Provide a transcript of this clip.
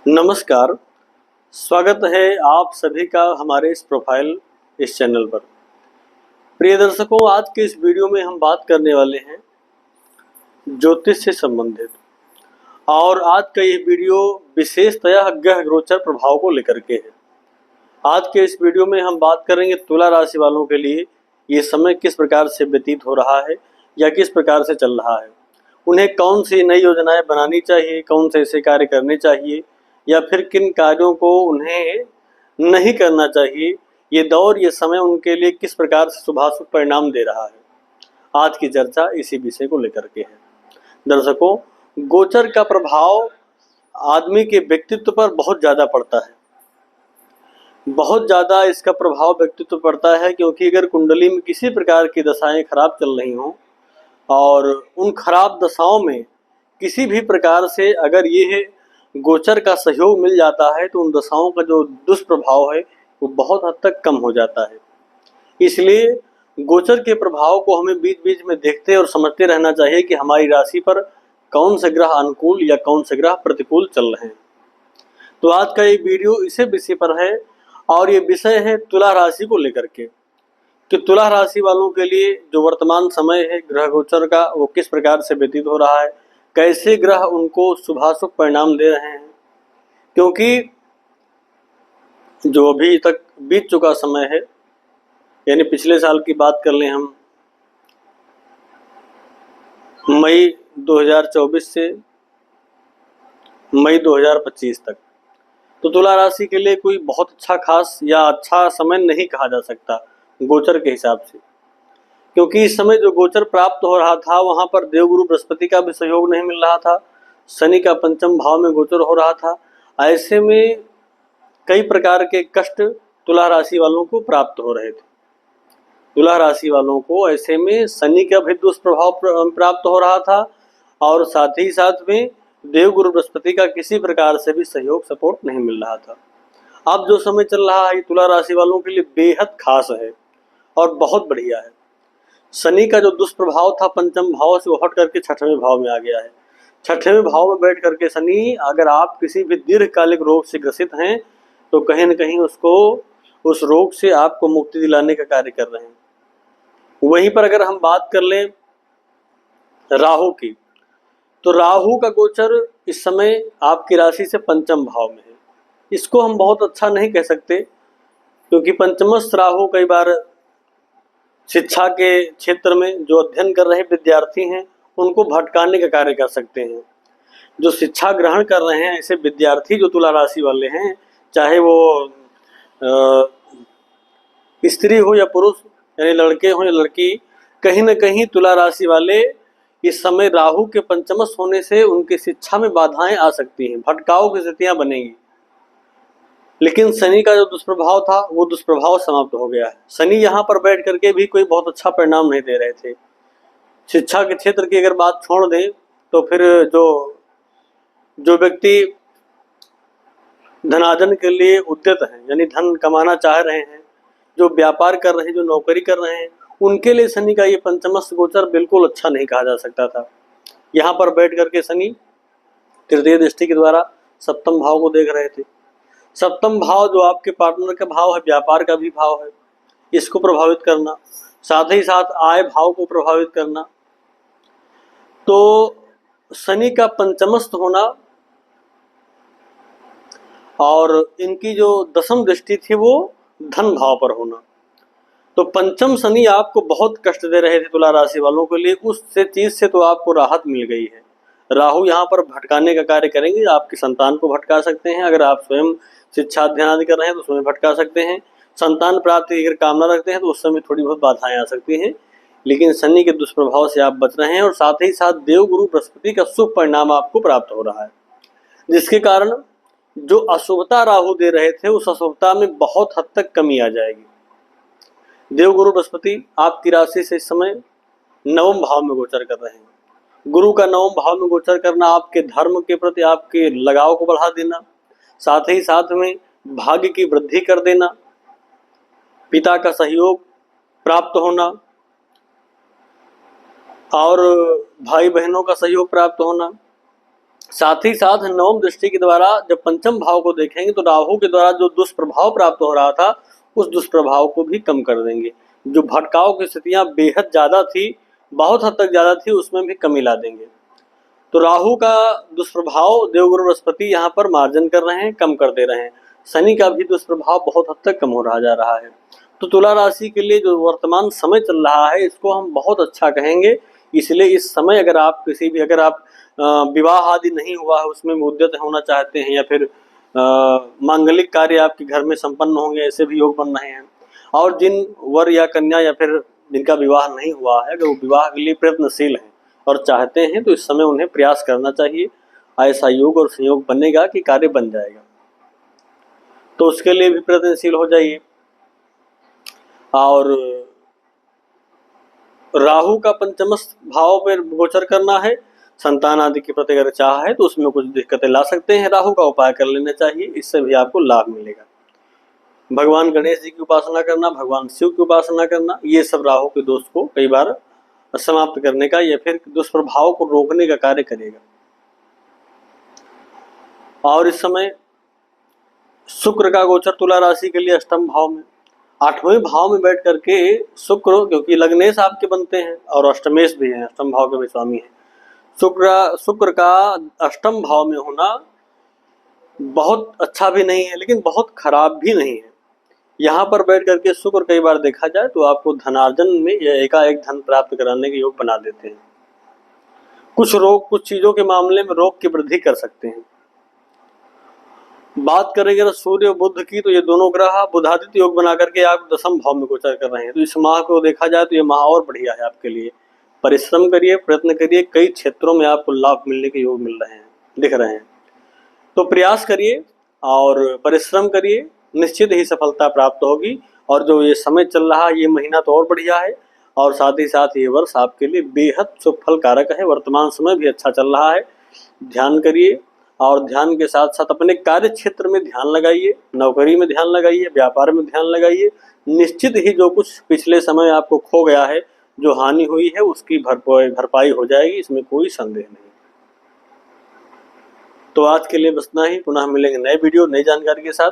नमस्कार। स्वागत है आप सभी का हमारे इस चैनल पर। प्रिय दर्शकों, आज के इस वीडियो में हम बात करने वाले हैं ज्योतिष से संबंधित, और आज का ये वीडियो विशेषतः ग्रह गोचर प्रभाव को लेकर के है। आज के इस वीडियो में हम बात करेंगे तुला राशि वालों के लिए ये समय किस प्रकार से व्यतीत हो रहा है या किस प्रकार से चल रहा है, उन्हें कौन सी नई योजनाएं बनानी चाहिए, कौन से ऐसे कार्य करने चाहिए या फिर किन कार्यों को उन्हें नहीं करना चाहिए। ये दौर, ये समय उनके लिए किस प्रकार से शुभाशुभ परिणाम दे रहा है। आज की चर्चा इसी विषय को लेकर के है। दर्शकों, गोचर का प्रभाव आदमी के व्यक्तित्व पर बहुत ज़्यादा पड़ता है, बहुत ज़्यादा इसका प्रभाव व्यक्तित्व पड़ता है, क्योंकि अगर कुंडली में किसी प्रकार की दशाएं खराब चल रही हों और उन खराब दशाओं में किसी भी प्रकार से अगर ये गोचर का सहयोग मिल जाता है तो उन दशाओं का जो दुष्प्रभाव है वो बहुत हद तक कम हो जाता है। इसलिए गोचर के प्रभाव को हमें बीच बीच में देखते और समझते रहना चाहिए कि हमारी राशि पर कौन से ग्रह अनुकूल या कौन से ग्रह प्रतिकूल चल रहे हैं। तो आज का ये वीडियो इसी विषय पर है, और ये विषय है तुला राशि को लेकर के कि तुला राशि वालों के लिए जो वर्तमान समय है ग्रह गोचर का वो किस प्रकार से व्यतीत हो रहा है, कैसे ग्रह उनको शुभाशुभ परिणाम दे रहे हैं। क्योंकि जो अभी तक बीत चुका समय है, यानी पिछले साल की बात कर लें हम, मई 2024 से मई 2025 तक, तो तुला राशि के लिए कोई बहुत अच्छा खास या अच्छा समय नहीं कहा जा सकता गोचर के हिसाब से। क्योंकि इस समय जो गोचर प्राप्त हो रहा था वहां पर देवगुरु बृहस्पति का भी सहयोग नहीं मिल रहा था, शनि का पंचम भाव में गोचर हो रहा था। ऐसे में कई प्रकार के कष्ट तुला राशि वालों को प्राप्त हो रहे थे। तुला राशि वालों को ऐसे में शनि का भी दुष्प्रभाव प्राप्त हो रहा था, और साथ ही साथ में देवगुरु बृहस्पति का किसी प्रकार से भी सहयोग सपोर्ट नहीं मिल रहा था। अब जो समय चल रहा है तुला राशि वालों के लिए बेहद खास है और बहुत बढ़िया है। शनि का जो दुष्प्रभाव था पंचम भाव से वो हट करके छठवें भाव में आ गया है। छठवें भाव में बैठ करके शनि, अगर आप किसी भी दीर्घकालिक रोग से ग्रसित हैं तो कहीं न कहीं उसको, उस रोग से आपको मुक्ति दिलाने का कार्य कर रहे हैं। वहीं पर अगर हम बात कर लें राहु की, तो राहु का गोचर इस समय आपकी राशि से पंचम भाव में है। इसको हम बहुत अच्छा नहीं कह सकते, क्योंकि पंचमस्थ राहु कई बार शिक्षा के क्षेत्र में जो अध्ययन कर रहे विद्यार्थी हैं उनको भटकाने का कार्य कर सकते हैं। जो शिक्षा ग्रहण कर रहे हैं ऐसे विद्यार्थी जो तुला राशि वाले हैं, चाहे वो स्त्री हो या पुरुष, यानी लड़के हो या लड़की, कहीं न कहीं तुला राशि वाले इस समय राहु के पंचमस्थ होने से उनकी शिक्षा में बाधाएं आ सकती हैं, भटकाव की स्थितियां बनेंगी। लेकिन शनि का जो दुष्प्रभाव था वो दुष्प्रभाव समाप्त हो गया है। शनि यहाँ पर बैठ करके भी कोई बहुत अच्छा परिणाम नहीं दे रहे थे। शिक्षा के क्षेत्र की अगर बात छोड़ दें तो फिर जो व्यक्ति धनार्जन के लिए उद्यत हैं, यानी धन कमाना चाह रहे हैं, जो व्यापार कर रहे हैं, जो नौकरी कर रहे हैं, उनके लिए शनि का ये पंचमस्थ गोचर बिल्कुल अच्छा नहीं कहा जा सकता था। यहाँ पर बैठ करके शनि तृतीय दृष्टि के द्वारा सप्तम भाव को देख रहे थे। सप्तम भाव जो आपके पार्टनर का भाव है, व्यापार का भी भाव है, इसको प्रभावित करना, साथ ही साथ आय भाव को प्रभावित करना। तो शनि का पंचमस्थ होना और इनकी जो दशम दृष्टि थी वो धन भाव पर होना, तो पंचम शनि आपको बहुत कष्ट दे रहे थे तुला राशि वालों के लिए। उस चीज से तो आपको राहत मिल गई है। राहु यहाँ पर भटकाने का कार्य करेंगे, आपकी संतान को भटका सकते हैं। अगर आप स्वयं शिक्षा अध्ययन आदि कर रहे हैं तो उसमें भटका सकते हैं। संतान प्राप्ति की अगर कामना रखते हैं तो उस समय थोड़ी बहुत बाधाएं आ सकती हैं, लेकिन शनि के दुष्प्रभाव से आप बच रहे हैं। और साथ ही साथ देवगुरु बृहस्पति का शुभ परिणाम आपको प्राप्त हो रहा है, जिसके कारण जो अशुभता राहु दे रहे थे उस अशुभता में बहुत हद तक कमी आ जाएगी। देवगुरु बृहस्पति आपकी राशि से इस समय नवम भाव में गोचर कर रहे हैं। गुरु का नवम भाव में गोचर करना आपके धर्म के प्रति आपके लगाव को बढ़ा देना, साथ ही साथ में भाग्य की वृद्धि कर देना, पिता का सहयोग प्राप्त होना और भाई बहनों का सहयोग प्राप्त होना, साथ ही साथ नवम दृष्टि के द्वारा जब पंचम भाव को देखेंगे तो राहु के द्वारा जो दुष्प्रभाव प्राप्त हो रहा था उस दुष्प्रभाव को भी कम कर देंगे। जो भटकाव की स्थितियां बेहद ज्यादा थी, बहुत हद तक ज्यादा थी, उसमें भी कमी ला देंगे। तो राहु का दुष्प्रभाव देवगुरु बृहस्पति यहाँ पर मार्जन कर रहे हैं, कम कर दे रहे हैं। शनि का भी दुष्प्रभाव बहुत हद तक कम हो रहा जा रहा है। तो तुला राशि के लिए जो वर्तमान समय चल रहा है इसको हम बहुत अच्छा कहेंगे। इसलिए इस समय अगर आप अगर आप विवाह आदि नहीं हुआ है उसमें उद्यत होना चाहते हैं, या फिर मांगलिक कार्य आपके घर में संपन्न होंगे, ऐसे भी योग बन रहे हैं। और जिन वर या कन्या या फिर जिनका विवाह नहीं हुआ है, अगर वो विवाह के लिए प्रयत्नशील हैं और चाहते हैं तो इस समय उन्हें प्रयास करना चाहिए। ऐसा योग और संयोग बनेगा कि कार्य बन जाएगा, तो उसके लिए भी प्रयत्नशील हो जाइए। और राहु का पंचम भाव में गोचर करना है, संतान आदि के प्रति अगर चाह है तो उसमें कुछ दिक्कतें ला सकते हैं, राहु का उपाय कर लेना चाहिए, इससे भी आपको लाभ मिलेगा। भगवान गणेश जी की उपासना करना, भगवान शिव की उपासना करना, ये सब राहु के दोष को कई बार समाप्त करने का या फिर दुष्प्रभाव को रोकने का कार्य करेगा। और इस समय शुक्र का गोचर तुला राशि के लिए अष्टम भाव में, 8वें भाव में बैठ करके शुक्र, क्योंकि लग्नेश आपके बनते हैं और अष्टमेश भी हैं, अष्टम भाव के भी स्वामी हैं। शुक्र का अष्टम भाव में होना बहुत अच्छा भी नहीं है लेकिन बहुत खराब भी नहीं है। यहाँ पर बैठ करके शुक्र कई बार देखा जाए तो आपको धनार्जन में या एकाएक धन प्राप्त कराने के योग बना देते हैं। कुछ चीजों के मामले में रोग की वृद्धि कर सकते हैं। बात करेंगे अगर सूर्य बुध की, तो ये दोनों ग्रह बुधादित्य योग बना करके आप दसम भाव में गोचर कर रहे हैं। तो इस माह को देखा जाए तो ये माह और बढ़िया है आपके लिए। परिश्रम करिए, प्रयत्न करिए, कई क्षेत्रों में आपको लाभ मिलने के योग मिल रहे हैं, दिख रहे हैं। तो प्रयास करिए और परिश्रम करिए, निश्चित ही सफलता प्राप्त होगी। और जो ये समय चल रहा है, ये महीना तो और बढ़िया है, और साथ ही साथ ये वर्ष आपके लिए बेहद शुभ फल कारक है। वर्तमान समय भी अच्छा चल रहा है। ध्यान करिए और ध्यान के साथ साथ अपने कार्य क्षेत्र में ध्यान लगाइए, नौकरी में ध्यान लगाइए, व्यापार में ध्यान लगाइए। निश्चित ही जो कुछ पिछले समय आपको खो गया है, जो हानि हुई है, उसकी भरपाई हो जाएगी, इसमें कोई संदेह नहीं। तो आज के लिए बस इतना ही। पुनः मिलेंगे नए वीडियो, नई जानकारी के साथ।